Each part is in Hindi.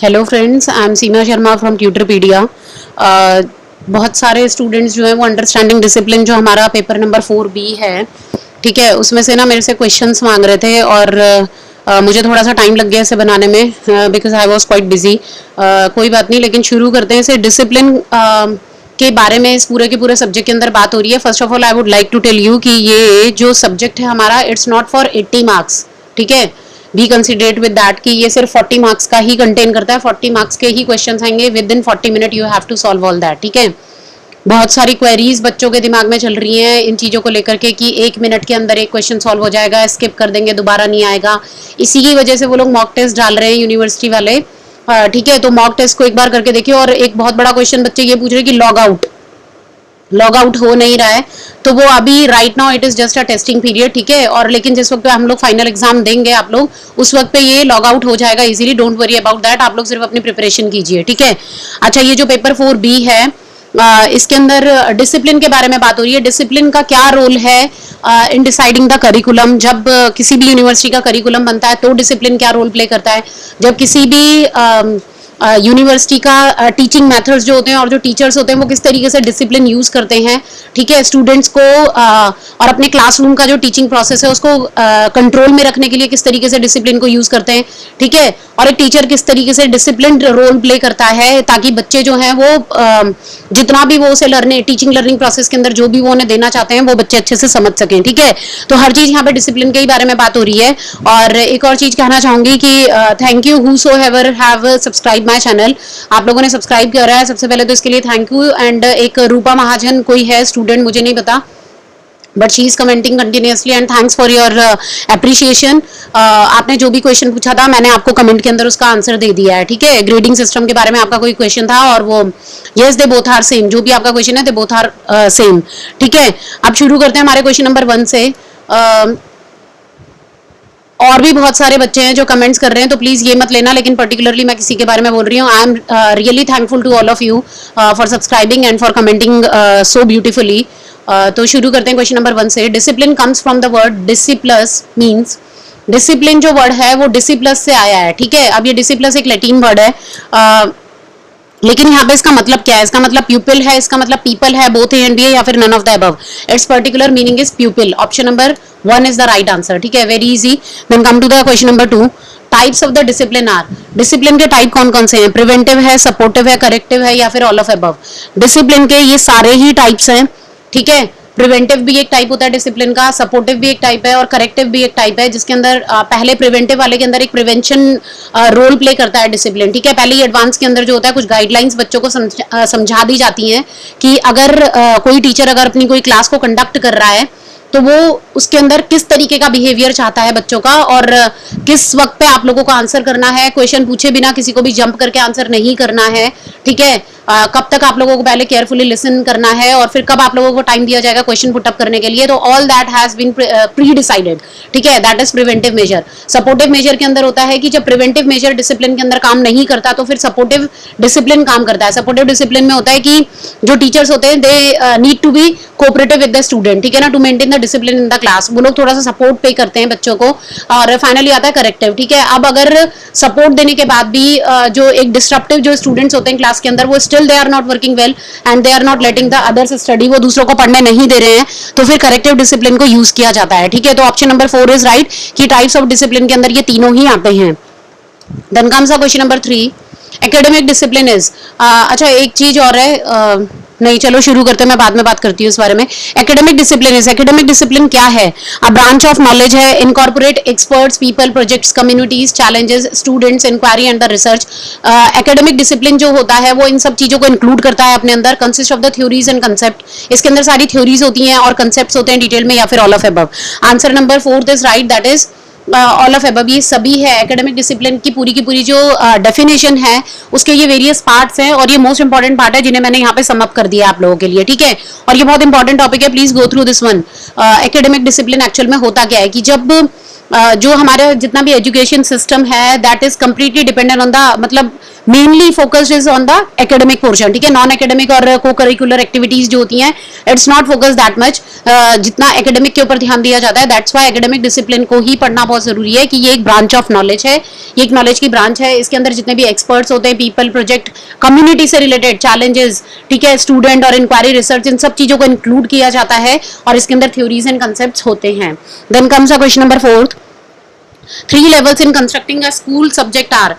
Hello friends, I am Seema Sharma from Tutorpedia. बहुत सारे स्टूडेंट्स जो हैं वो अंडरस्टैंडिंग डिसिप्लिन जो हमारा पेपर नंबर 4B है, ठीक है, उसमें से ना मेरे से क्वेश्चंस मांग रहे थे और मुझे थोड़ा सा टाइम लग गया इसे बनाने में because I was quite busy. कोई बात नहीं, लेकिन शुरू करते हैं। इसे डिसिप्लिन के बारे में इस पूरे के पूरे सब्जेक्ट के अंदर बात हो रही है। First of all I would like to tell you कि ये जो सब्जेक्ट है हमारा, इट्स नॉट फॉर 80 मार्क्स, ठीक है। बी कंसिडरेट विद दैट कि ये सिर्फ 40 मार्क्स का ही कंटेन करता है। 40 मार्क्स के ही क्वेश्चन आएंगे, within 40 minute you have to solve all that, ठीक है। बहुत सारी क्वेरीज बच्चों के दिमाग में चल रही हैं इन चीज़ों को लेकर के कि 1 मिनट के अंदर एक क्वेश्चन सॉल्व हो जाएगा, स्किप कर देंगे, दोबारा नहीं आएगा। इसी की वजह से वो लोग मॉक टेस्ट डाल रहे हैं यूनिवर्सिटी वाले, ठीक है। तो मॉक टेस्ट को एक बार करके देखिए। और एक बहुत बड़ा क्वेश्चन बच्चे ये पूछ रहे हैं कि लॉग आउट हो नहीं रहा है, तो वो अभी right now it is just a testing period, ठीक है। और लेकिन जिस वक्त पे हम लोग फाइनल एग्जाम देंगे आप लोग, उस वक्त पे ये लॉग आउट हो जाएगा easily. Don't worry about that, आप लोग सिर्फ अपनी प्रिपरेशन कीजिए, ठीक है। अच्छा, ये जो पेपर 4B है, इसके अंदर डिसिप्लिन के बारे में बात हो रही है। डिसिप्लिन का क्या रोल है इन डिसाइडिंग द करिकुलम। जब किसी भी यूनिवर्सिटी का करिकुलम बनता है तो डिसिप्लिन क्या रोल प्ले करता है। जब किसी भी यूनिवर्सिटी का टीचिंग मेथड्स जो होते हैं और जो टीचर्स होते हैं वो किस तरीके से डिसिप्लिन यूज करते हैं, ठीक है, स्टूडेंट्स को और अपने क्लासरूम का जो टीचिंग प्रोसेस है उसको कंट्रोल में रखने के लिए किस तरीके से डिसिप्लिन को यूज करते हैं, ठीक है। और एक टीचर किस तरीके से डिसिप्लिन रोल प्ले करता है ताकि बच्चे जो हैं वो जितना भी वो उसे टीचिंग लर्निंग प्रोसेस के अंदर जो भी वो उन्हें देना चाहते हैं वो बच्चे अच्छे से समझ सकें, ठीक है। तो हर चीज यहाँ पे डिसिप्लिन के ही बारे में बात हो रही है। और एक और चीज कहना चाहूंगी कि thank you who so ever have subscribe my channel. आप लोगों ने सब्सक्राइब किया है, सबसे पहले तो इसके लिए थैंक यू। एंड एक रूपा महाजन कोई है स्टूडेंट, मुझे नहीं पता, but she is commenting continuously and thanks for your appreciation. आपने जो भी क्वेश्चन पूछा था मैंने आपको कमेंट के अंदर उसका आंसर दे दिया है, ठीक है। ग्रेडिंग सिस्टम के बारे में आपका कोई क्वेश्चन था और वो yes they both are same, जो भी आपका क्वेश्चन है दे बोथ आर सेम, ठीक है। अब शुरू करते हैं हमारे क्वेश्चन नंबर 1 से। और भी बहुत सारे बच्चे हैं जो कमेंट्स कर रहे हैं, तो प्लीज ये मत लेना, लेकिन पर्टिकुलरली मैं किसी के बारे में बोल रही हूँ। I am really thankful to all of you for subscribing and for commenting so beautifully. तो शुरू करते हैं क्वेश्चन नंबर 1 से। Discipline comes from the word discipulus, means discipline जो वर्ड है वो डिसिप्लस से आया है, ठीक है। अब ये डिसिप्लस एक लैटिन वर्ड है, लेकिन यहाँ पे इसका मतलब क्या है? इसका मतलब प्यूपिल है, इसका मतलब पीपल है, बोथ ए एंड बी है, या फिर none of the above. Its particular meaning is pupil. Option number 1 is the right answer, ठीक है, very easy. Then come to the question number 2। Types of the discipline are, discipline के टाइप कौन कौन से हैं? प्रिवेंटिव है, सपोर्टिव है, करेक्टिव है, या फिर ऑल ऑफ अबव। डिसिप्लिन के ये सारे ही टाइप्स हैं, ठीक है। प्रिवेंटिव भी एक टाइप होता है डिसिप्लिन का, सपोर्टिव भी एक टाइप है और करेक्टिव भी एक टाइप है, जिसके अंदर पहले प्रिवेंटिव वाले के अंदर एक प्रिवेंशन रोल प्ले करता है डिसिप्लिन, ठीक है। पहले ही एडवांस के अंदर जो होता है कुछ गाइडलाइंस बच्चों को समझा दी जाती हैं कि अगर कोई टीचर अगर अपनी कोई क्लास को कंडक्ट कर रहा है तो वो उसके अंदर किस तरीके का बिहेवियर चाहता है बच्चों का, और किस वक्त पे आप लोगों को आंसर करना है, क्वेश्चन पूछे बिना किसी को भी जंप करके आंसर नहीं करना है, ठीक है। कब तक आप लोगों को पहले केयरफुली लिसन करना है और फिर कब आप लोगों को टाइम दिया जाएगा क्वेश्चन पुटअप करने के लिए, तो all that has been pre decided, ठीक है। That is preventive measure. Supportive measure के अंदर होता है कि जब प्रिवेंटिव मेजर डिसिप्लिन के अंदर काम नहीं करता तो फिर सपोर्टिव डिसिप्लिन काम करता है। सपोर्टिव डिसिप्लिन में होता है कि जो टीचर्स होते हैं they need to be cooperative with the student, ठीक है ना, to maintain the discipline in the class. वो लोग थोड़ा सा सपोर्ट पे करते हैं बच्चों को। और फाइनली आता है करेक्टिव, ठीक है। अब अगर सपोर्ट देने के बाद भी जो एक डिस्ट्रप्टिव जो स्टूडेंट्स होते हैं क्लास के अंदर, वो still they are not working well and they are not letting the others study, वो दूसरों को पढ़ने नहीं दे रहे हैं, तो फिर करेक्टिव डिसिप्लिन को यूज किया जाता है, ठीक है। तो ऑप्शन नंबर 4 इज राइट कि टाइप्स ऑफ डिसिप्लिन के अंदर ये तीनों ही आते हैं। Then comes question number 3। Academic discipline is, अच्छा एक चीज और है, नहीं चलो शुरू करते हैं, मैं बाद में बात करती हूँ इस बारे में। Academic discipline is, academic discipline क्या है? अ ब्रांच ऑफ नॉलेज है, incorporate experts, people, projects, communities, challenges, students, inquiry and the research. Academic discipline जो होता है वो इन सब चीजों को इंक्लूड करता है अपने अंदर। Consist of the theories and concept, इसके अंदर सारी थ्योरीज होती हैं और कंसेप्ट होते हैं डिटेल में, या फिर all of above. Answer number 4 is right, that is all of above. ये सभी है एकेडमिक डिसिप्लिन की पूरी जो डेफिनेशन है उसके ये वेरियस पार्ट्स हैं, और ये मोस्ट इंपॉर्टेंट पार्ट है जिन्हें मैंने यहाँ पे सम अप कर दिया आप लोगों के लिए, ठीक है। और ये बहुत इंपॉर्टेंट टॉपिक है, please go through this one. Academic discipline actual में होता क्या है कि जब जो हमारे जितना भी एजुकेशन सिस्टम है that is completely dependent on the मतलब mainly focused is on the academic portion, ठीक है। नॉन एकेडमिक और को करिकुलर एक्टिविटीज जो होती हैं it's not focus that much, जितना एकेडमिक के ऊपर ध्यान दिया जाता है। दैट्स व्हाई एकेडमिक डिसिप्लिन को ही पढ़ना बहुत जरूरी है कि ये एक ब्रांच ऑफ नॉलेज है, ये एक नॉलेज की ब्रांच है। इसके अंदर जितने भी एक्सपर्ट्स होते हैं, पीपल, प्रोजेक्ट, कम्युनिटी से रिलेटेड चैलेंजेस, ठीक है, स्टूडेंट और इंक्वायरी रिसर्च, इन सब चीजों को इंक्लूड किया जाता है और इसके अंदर थ्योरीज एंड कंसेप्ट होते हैं। Then comes a question number 4, 3 levels in constructing a school subject are,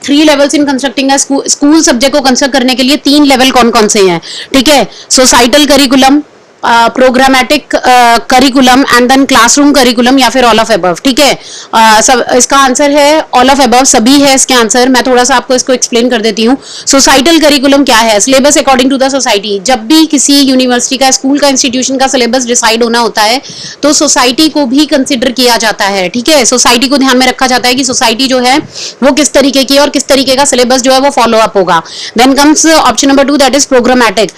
3 levels in constructing a school subject को कंस्ट्रक्ट करने के लिए 3 लेवल कौन कौन से हैं, ठीक है। Societal curriculum, programmatic curriculum and then classroom curriculum या फिर ऑल ऑफ अबव, ठीक है। सब इसका आंसर है ऑल ऑफ अबव, सभी है इसके आंसर। मैं थोड़ा सा आपको इसको एक्सप्लेन कर देती हूँ। सोसाइटल करिकुलम क्या है? Syllabus according to the society. जब भी किसी यूनिवर्सिटी का, स्कूल का, इंस्टीट्यूशन का सिलेबस डिसाइड होना होता है तो सोसाइटी को भी कंसिडर किया जाता है, ठीक है। सोसाइटी को ध्यान में रखा जाता है कि सोसाइटी जो है वो किस तरीके की और किस तरीके का सिलेबस जो है वो फॉलो अप होगा। Then comes option number 2 that is programmatic.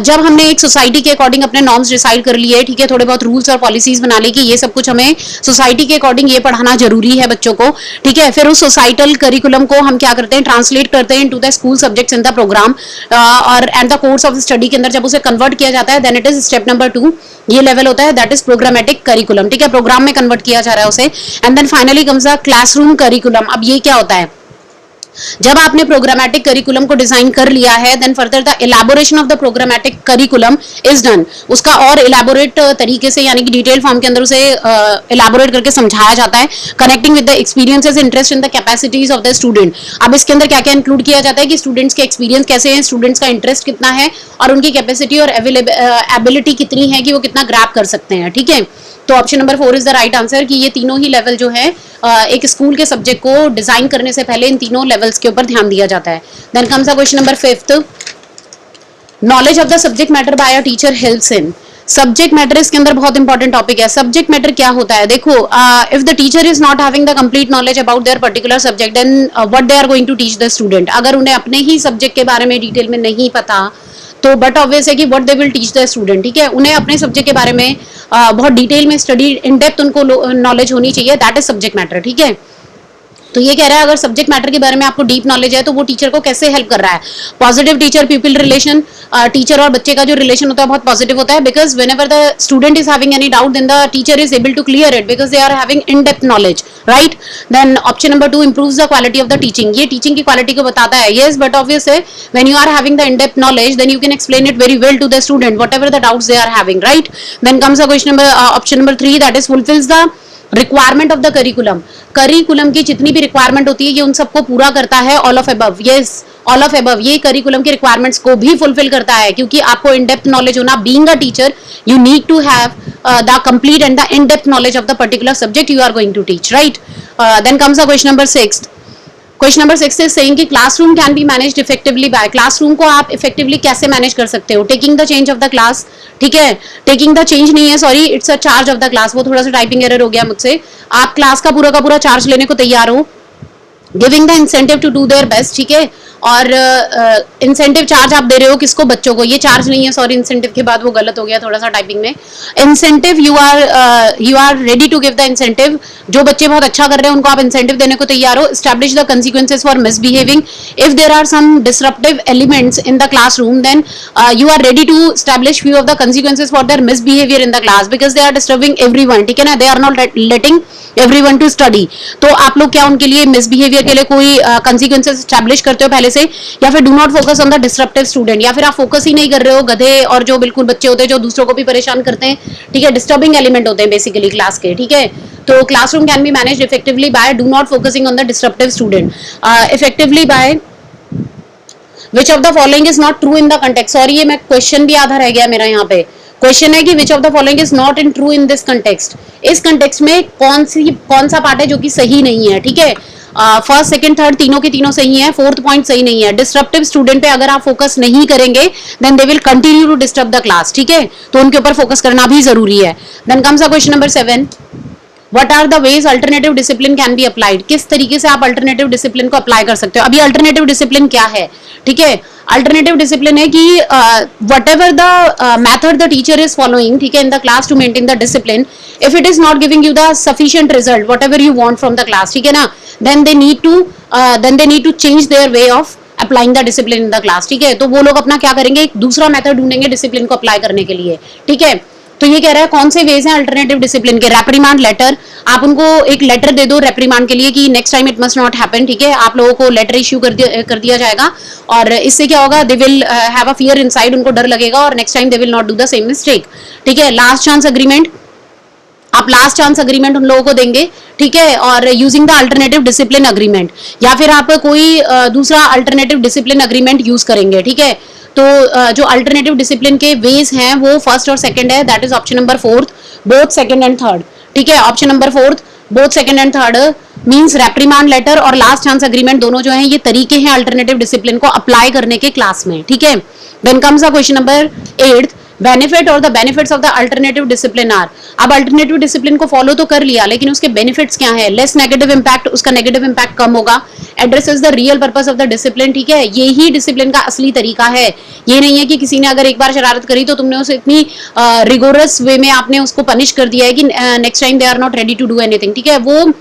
जब हमने एक सोसाइटी के अकॉर्डिंग अपने नॉर्म्स डिसाइड कर लिए, ठीक है, थोड़े बहुत रूल्स और पॉलिसीज बना ली कि ये सब कुछ हमें सोसाइटी के अकॉर्डिंग ये पढ़ाना जरूरी है बच्चों को, ठीक है। फिर उस सोसाइटल करिकुलम को हम क्या करते हैं, ट्रांसलेट करते हैं into the school subjects in the program और and the course of study के अंदर जब उसे कन्वर्ट किया जाता है then it is step number 2, ये लेवल होता है दैट इज प्रोग्रामेटिक करिकुलम, ठीक है। प्रोग्राम में कन्वर्ट किया जा रहा है उसे। And then finally comes the classroom curriculum. अब ये क्या होता है? जब आपने प्रोग्रामेटिक करिकुलम को डिजाइन कर लिया है then further the elaboration of the programmatic curriculum is done. उसका और इलैबोरेट तरीके से यानी कि डिटेल फॉर्म के अंदर उसे इलैबोरेट करके समझाया जाता है, connecting with the experiences, interest in the capacities of the student. अब इसके अंदर क्या क्या इंक्लूड किया जाता है कि स्टूडेंट्स के एक्सपीरियंस कैसे हैं, स्टूडेंट्स का इंटरेस्ट कितना है और उनकी कैपेसिटी और एबिलिटी कितनी है कि वो कितना ग्रैब कर सकते हैं, ठीक है। तो option number 4 is the right answer कि ये तीनों ही लेवल जो है एक स्कूल के सब्जेक्ट को डिजाइन करने से पहले इन तीनों लेवल्स के ऊपर ध्यान दिया जाता है। Then comes the question number 5, knowledge of the subject matter by a teacher helps in. Subject matter इसके अंदर बहुत इंपॉर्टेंट टॉपिक है। सब्जेक्ट मैटर क्या होता है? देखो, if the teacher is not having the complete knowledge about their particular subject then what they are going to teach the student. अगर उन्हें अपने ही सब्जेक्ट के बारे में डिटेल में नहीं पता तो बट ऑब्वियस है कि what they will teach the student, ठीक है। उन्हें अपने सब्जेक्ट के बारे में बहुत डिटेल में स्टडी, इन डेप्थ उनको नॉलेज होनी चाहिए, दैट इज सब्जेक्ट मैटर, ठीक है। तो ये कह रहा है अगर सब्जेक्ट मैटर के बारे में आपको डीप नॉलेज है तो वो टीचर को कैसे हेल्प कर रहा है। Positive teacher people relation, teacher और बच्चे का जो रिलेशन होता है बहुत पॉजिटिव होता है because whenever the student is having any doubt then the teacher is able to clear it because they are having in depth knowledge, right. Then option number 2 improves the quality of the teaching. ये टीचिंग की क्वालिटी को बताता है, येस, बट ऑब्वियस है when you are having the in depth knowledge then you can explain it very well to the student whatever the doubts they are having, right. Then comes the question number option number 3 that is fulfills the requirement of the curriculum. Curriculum की जितनी भी रिक्वायरमेंट होती है ये उन सबको पूरा करता है। All of above, yes, all of above ये करिकुलम की रिक्वायरमेंट्स को भी फुलफिल करता है क्योंकि आपको इन डेप्थ नॉलेज होना, being a teacher you need to have the complete and the in depth knowledge of the particular subject you are going to teach, right. Then comes the question number 6। Question number 6 is saying कि classroom can be managed effectively by. Classroom को आप इफेक्टिवली कैसे मैनेज कर सकते हो? Taking the change of the class, ठीक है। टेकिंग द चेंज नहीं है, sorry, it's a charge of the class. वो थोड़ा सा टाइपिंग एरर हो गया मुझसे। आप क्लास का पूरा चार्ज लेने को तैयार हो, giving the incentive to do their best, ठीक है। और इंसेंटिव चार्ज आप दे रहे हो किसको? बच्चों को। ये चार्ज नहीं है, सॉरी, इंसेंटिव के बाद वो गलत हो गया थोड़ा सा टाइपिंग में। Incentive, you are ready to give the incentive. जो बच्चे बहुत अच्छा कर रहे हैं उनको आप इंसेंटिव देने को तैयार हो। Establish the consequences for misbehaving. If there are some disruptive elements in the classroom then you are ready to establish few of the consequences for their misbehaviour in the class because they are disturbing everyone, ठीक है ना। They are not letting everyone to study. तो आप लोग क्या उनके लिए मिसबिहेवियर के लिए कोई कंसिक्वेंसेस एस्टैब्लिश करते हो पहले से, या फिर do not focus on the disruptive student, या फिर आप फोकस ही नहीं कर रहे हो गधे और जो बिल्कुल बच्चे होते हैं जो दूसरों को भी परेशान करते हैं, ठीक है, डिस्टर्बिंग एलिमेंट होते हैं बेसिकली क्लास के, ठीक है। तो classroom can be managed effectively by do not focusing on the disruptive student, effectively by which of the following is not true in the context. Sorry, ये मैं क्वेश्चन भी आधा रह गया मेरा यहाँ पे। क्वेश्चन है कि विच of the following is not in true in this context. इस कंटेक्स्ट में कौन सा पार्ट है जो कि सही नहीं है, ठीक है। फर्स्ट, सेकंड, थर्ड तीनों के तीनों सही है, फोर्थ पॉइंट सही नहीं है। डिस्टर्प्टिव स्टूडेंट पे अगर आप फोकस नहीं करेंगे then they will continue to disturb the class, ठीक है। तो उनके ऊपर फोकस करना भी जरूरी है। Then comes the question number 7। What are the ways alternative discipline can be applied, किस तरीके से आप अल्टरनेटिव डिसिप्लिन को अप्लाई कर सकते हो। अभी अल्टरनेटिव डिसिप्लिन क्या है, ठीक है, अल्टरनेटिव डिसिप्लिन है कि whatever the method the teacher is following, ठीक है, in the class to maintain the discipline, if it is not giving you the sufficient result whatever you want from the class, ठीक है ना, then they need to change their way of applying the discipline in the class, ठीक है। तो वो लोग अपना क्या करेंगे, एक दूसरा मेथड ढूंढेंगे डिसिप्लिन को अप्लाई करने के लिए, ठीक है। तो ये कह रहा है कौन से वेज हैं अल्टरनेटिव डिसिप्लिन के, रेप्रीमांड लेटर, आप उनको एक लेटर दे दो रेप्रीमांड के लिए कि next time it must not happen, ठीक है, आप लोगों को लेटर इश्यू कर दिया जाएगा, और इससे क्या होगा, they will have a fear inside, उनको डर लगेगा और next time they will not do the same mistake, ठीक है। लास्ट चांस अग्रीमेंट, आप लास्ट चांस अग्रीमेंट उन लोगों को देंगे, ठीक है, और using the alternative discipline agreement, या फिर आप कोई दूसरा अल्टरनेटिव डिसिप्लिन अग्रीमेंट यूज करेंगे, ठीक है। तो जो अल्टरनेटिव डिसिप्लिन के वेज हैं वो फर्स्ट और सेकंड है, that is option number fourth, both second and third, ठीक है। Option number fourth both second and third means reprimand letter और लास्ट चांस अग्रीमेंट, दोनों जो हैं ये तरीके हैं अल्टरनेटिव डिसिप्लिन को अप्लाई करने के क्लास में, ठीक है। Then comes a question number 8, benefit और the benefits of the alternative discipline are. अब अल्टरनेटिव डिसिप्लिन को फॉलो तो कर लिया, लेकिन उसके बेनिफिट्स क्या है, लेस नेगेटिव इंपैक्ट, उसका नेगेटिव इंपैक्ट कम होगा, addresses the real purpose of the discipline, ठीक है, ये ही डिसिप्लिन का असली तरीका है। ये नहीं है कि किसी ने अगर एक बार शरारत करी तो तुमने उसे इतनी रिगोरस वे में आपने उसको पनिश कर दिया है कि next time they are not ready to do anything, ठीक है। वो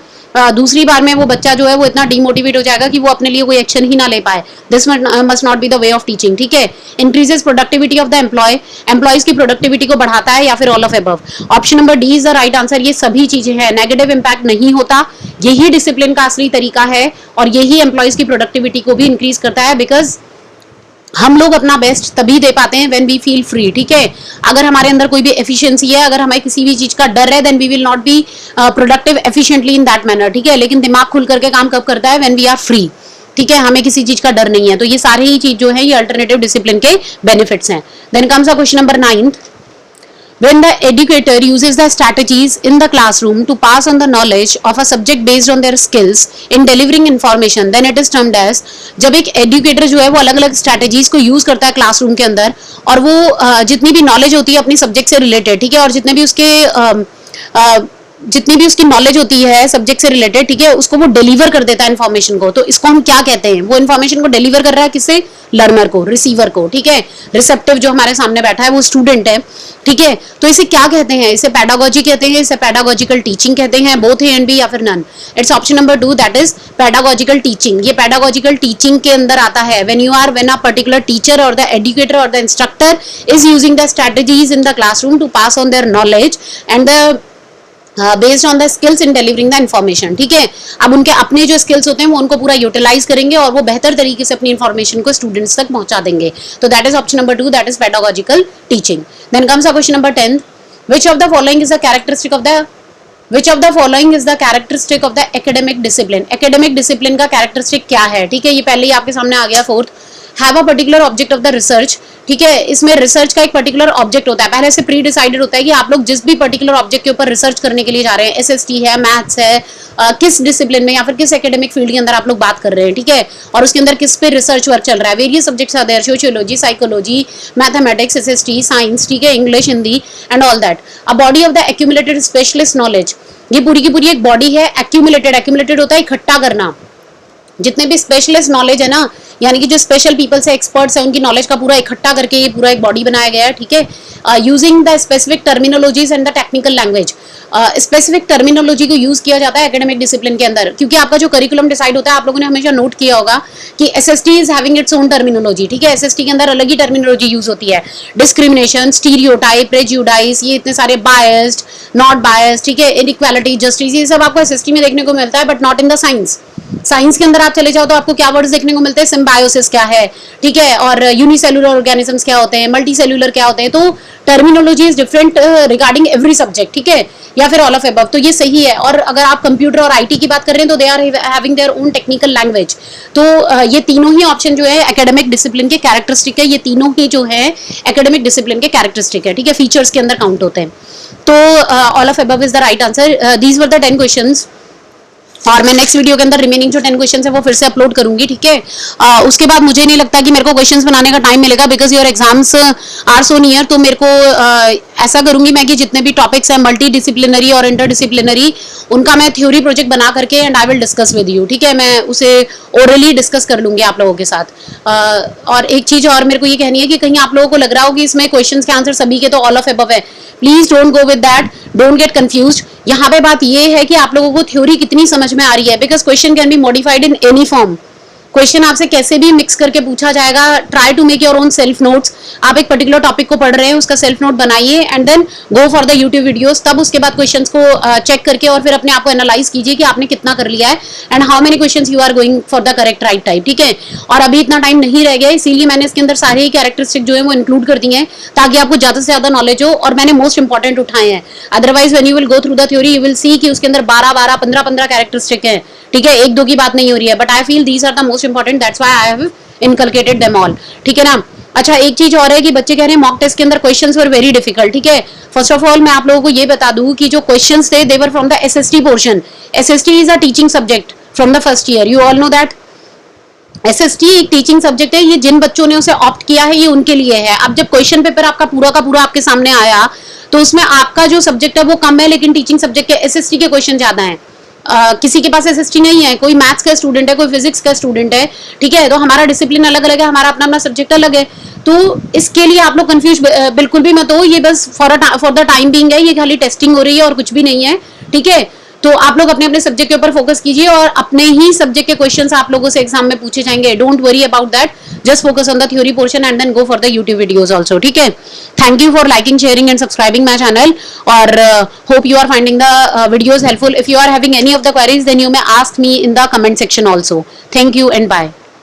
दूसरी बार में वो बच्चा जो है वो इतना डिमोटिवेट हो जाएगा कि वो अपने लिए कोई एक्शन ही ना ले पाए। This must not be the way of teaching, ठीक है। Increases productivity of the employees की प्रोडक्टिविटी को बढ़ाता है, या फिर all of above. Option number D is the right answer, ये सभी चीजें हैं, नेगेटिव इंपैक्ट नहीं होता, यही डिसिप्लिन का असली तरीका है, और यही एम्प्लॉयज की प्रोडक्टिविटी को भी इंक्रीज करता है, बिकॉज हम लोग अपना बेस्ट तभी दे पाते हैं व्हेन वी फील फ्री, ठीक है। अगर हमारे अंदर कोई भी एफिशिएंसी है, अगर हमें किसी भी चीज का डर है, then we will not be productive efficiently in that manner, ठीक है। लेकिन दिमाग खुल करके काम कब करता है, व्हेन वी आर फ्री, ठीक है, हमें किसी चीज का डर नहीं है। तो ये सारी ही चीज जो है ये अल्टरनेटिव डिसिप्लिन के बेनिफिट्स हैं। Then comes a question number 9, when the educator uses the strategies in the classroom to pass on the knowledge of a subject based on their skills in delivering information, then it is termed as। जब एक एजुकेटर जो है वो अलग अलग स्ट्रैटेजीज को यूज करता है क्लासरूम के अंदर, और वो जितनी भी नॉलेज होती है अपनी सब्जेक्ट से रिलेटेड, ठीक है, और जितनी भी उसकी नॉलेज होती है सब्जेक्ट से रिलेटेड, ठीक है, उसको वो डिलीवर कर देता है इन्फॉर्मेशन को, तो इसको हम क्या कहते हैं, वो इन्फॉर्मेशन को डिलीवर कर रहा है किससे, लर्नर को, रिसीवर को, ठीक है। रिसेप्टिव जो हमारे सामने बैठा है वो स्टूडेंट है, ठीक है। तो इसे क्या कहते हैं, इसे पेडागोजी कहते हैं, इसे पेडागोजिकल टीचिंग कहते हैं, बोथ ए एंड बी या फिर none. It's option number 2, that is pedagogical teaching. ये पेडागोजिकल टीचिंग के अंदर आता है व्हेन अ पर्टिकुलर टीचर और द एजुकेटर और the instructor is using the strategies in the classroom to pass on their knowledge and the based on the skills in delivering the information, ठीक है। अब उनके अपने जो स्किल्स होते हैं वो उनको पूरा यूटिलाइज करेंगे और वो बेहतर तरीके से अपनी इन्फॉर्मेशन को स्टूडेंट्स तक पहुंचा देंगे। तो that is option number 2, that is pedagogical teaching. Then comes a question number 10, which of the following is the characteristic of the academic discipline। academic discipline का characteristic क्या है, ठीक है, ये पहले ही आपके सामने आ गया। Fourth, have a particular object of the research, ठीक है, इसमें रिसर्च का एक पर्टिकुलर ऑब्जेक्ट होता है, पहले से प्री डिसाइडेड होता है कि आप लोग जिस भी पर्टिकुलर ऑब्जेक्ट के ऊपर रिसर्च करने के लिए जा रहे हैं, एसएसटी है, मैथ्स है, किस डिसिप्लिन में या फिर किस एकेडमिक फील्ड के अंदर आप लोग बात कर रहे हैं, ठीक है, और उसके अंदर किस पे रिसर्च वर्क चल रहा है। Various subjects are there, sociology, psychology, mathematics, SST, science, ठीक है, English, Hindi and all that. A body of the accumulated specialist knowledge, ये पूरी की पूरी एक बॉडी है, एक्यूमुलेटेड होता है इकट्ठा करना, जितने भी स्पेशलिस्ट नॉलेज है ना, यानी कि जो स्पेशल पीपल्स है, एक्सपर्ट्स है, उनकी नॉलेज का पूरा इकट्ठा करके ये पूरा एक बॉडी बनाया गया है, ठीक है। Using the specific terminologies and the technical language, specific terminology को यूज किया जाता है एकेडमिक डिसिप्लिन के अंदर, क्योंकि आपका जो करिकुलम डिसाइड होता है, आप लोगों ने हमेशा नोट किया होगा कि SST is having its own terminology, ठीक है, एसएसटी के अंदर अलग ही टर्मिनोलॉजी यूज होती है, डिस्क्रिमिनेशन, स्टीरियोटाइप, प्रेजुडाइज, ये इतने सारे बायस्ड, नॉट बायस्ड, ठीक है, इनइक्वालिटी, जस्टिस, ये सब आपको एसएसटी में देखने को मिलता है, but not in the science. Science के अंदर आप चले जाओ तो आपको क्या वर्ड्स देखने को मिलते हैं, सिम्बायोसिस क्या है, ठीक है, और यूनिसेलुलर ऑर्गेनिजम्स क्या होते हैं, मल्टीसेलुलर क्या होते हैं। तो terminology is different regarding every subject, ठीक है, या फिर ऑल ऑफ अबव। तो ये सही है। और अगर आप कंप्यूटर और आईटी की बात कर रहे हैं तो they are having their own technical language. तो ये तीनों ही ऑप्शन जो है एकेडमिक डिसिप्लिन के कैरेक्टरिस्टिक है, ये तीनों ही जो है एकेडमिक डिसिप्लिन के कैरेक्टरिस्टिक है, ठीक है, फीचर्स के अंदर काउंट होते हैं। तो all of above is the right answer. These were the 10 questions और मैं नेक्स्ट वीडियो के अंदर रिमेनिंग जो 10 क्वेश्चन है वो फिर से अपलोड करूंगी, ठीक है। उसके बाद मुझे नहीं लगता कि मेरे को क्वेश्चंस बनाने का टाइम मिलेगा, because your exams are so near. तो मेरे को ऐसा करूंगी मैं कि जितने भी टॉपिक्स हैं मल्टी डिसिप्लिनरी और इंटर डिसिप्लिनरी, उनका मैं थ्योरी प्रोजेक्ट बना करके and I will discuss with you, ठीक है। मैं उसे ओरली डिस्कस कर लूंगी आप लोगों के साथ। और एक चीज और मेरे को ये कहनी है कि कहीं आप लोगों को लग रहा हो कि इसमें क्वेश्चंस के आंसर सभी के तो ऑल ऑफ अबव है, please don't go with that, don't get confused. यहाँ पे बात ये है कि आप लोगों को थ्योरी कितनी समझ में आ रही है, because question can be modified in any form. Question आपसे कैसे भी मिक्स करके पूछा जाएगा। Try to make your own self notes. आप एक पर्टिकुलर टॉपिक को पढ़ रहे हैं, उसका सेल्फ नोट बनाइए and then go for the YouTube videos. तब उसके बाद क्वेश्चंस को चेक करके और फिर अपने आप को एनालाइज कीजिए कि आपने कितना कर लिया है and how many questions you are going for the correct right type, ठीक है। और अभी इतना टाइम नहीं रह गया, इसीलिए मैंने इसके अंदर सारे ही कैरेक्टरिस्टिक जो है वो इंक्लूड कर दिए हैं ताकि आपको ज्यादा से ज्यादा नॉलेज हो, और मैंने मोस्ट इंपॉर्टेंट उठाए हैं। Otherwise when you will go through the theory you will see कि उसके अंदर 12 15 कैरेक्टरिस्टिक है, ठीक है। एक दो की बात नहीं हो रही है, but I feel these are the most important, that's why I have inculcated them all, ठीक है ना। अच्छा, एक चीज और है कि बच्चे कह रहे हैं मॉक टेस्ट के अंदर क्वेश्चंस वर वेरी डिफिकल्ट, ठीक है। फर्स्ट ऑफ ऑल मैं आप लोगों को ये बता दूं कि जो क्वेश्चंस थे they were from the SST portion. SST is a teaching subject from the first year, you all know that. SST एक टीचिंग सब्जेक्ट है, ये जिन बच्चों ने उसे ऑप्ट किया है ये उनके लिए है। अब जब क्वेश्चन पेपर आपका पूरा का पूरा आपके सामने आया तो उसमें आपका जो सब्जेक्ट है वो कम है, लेकिन टीचिंग सब्जेक्ट के एसएसटी के क्वेश्चन ज्यादा है। किसी के पास एसएसटी नहीं है, कोई मैथ्स का स्टूडेंट है, कोई फिजिक्स का स्टूडेंट है, ठीक है। तो हमारा डिसिप्लिन अलग अलग है, हमारा अपना अपना सब्जेक्ट अलग है। तो इसके लिए आप लोग कंफ्यूज बिल्कुल भी मत हो, ये बस फॉर द टाइम बीइंग है, ये खाली टेस्टिंग हो रही है और कुछ भी नहीं है, ठीक है। तो आप लोग अपने अपने सब्जेक्ट के ऊपर फोकस कीजिए और अपने ही सब्जेक्ट के क्वेश्चंस आप लोगों से एग्जाम में पूछे जाएंगे। Don't worry about that, just focus on the theory portion and then go for the YouTube videos also, ठीक है। Thank you for liking, sharing and subscribing my channel, और hope you are finding the videos helpful. If you are having any of the queries, then you may ask me in the comment section also. Thank you and bye.